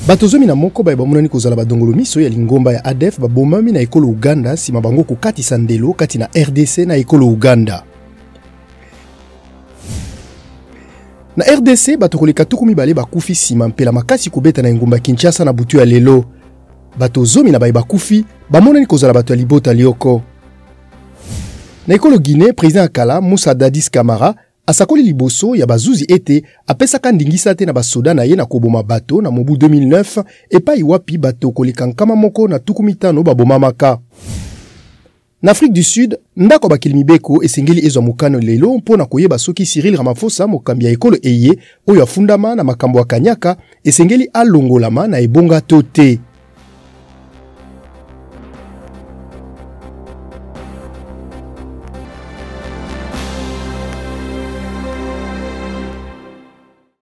Batozomi na moko ba bamonani kozala badongolo miso ya lingomba ya ADF babomami na ekolo Uganda sima bango kokatisa ndelo kati na RDC na ekolo Uganda. Na RDC batokoleka tukumi bale bakufi sima mpela makasi kubeta na ngumba Kinshasa na butu ya lelo. Batozomi na bakufi bamonani kozala bato ya libota lioko. Na ekolo Guinée, président Akala Moussa Dadis Camara asakoli liboso ya bazuzi ete apesaka ndingisa te na basoda na ye na koboma bato na mobu 2009 epai wapi bato koleka nkama moko na tukumitano babomamaka. Na Afrique du Sud, ndako bakili mibeko esengeli ezwa mokano lelo mpona koyeba soki Cyril Ramaphosa mokambi ya ekolo eye oyo afundama na makambo ya kanyaka esengeli alongolama na ebonga to te.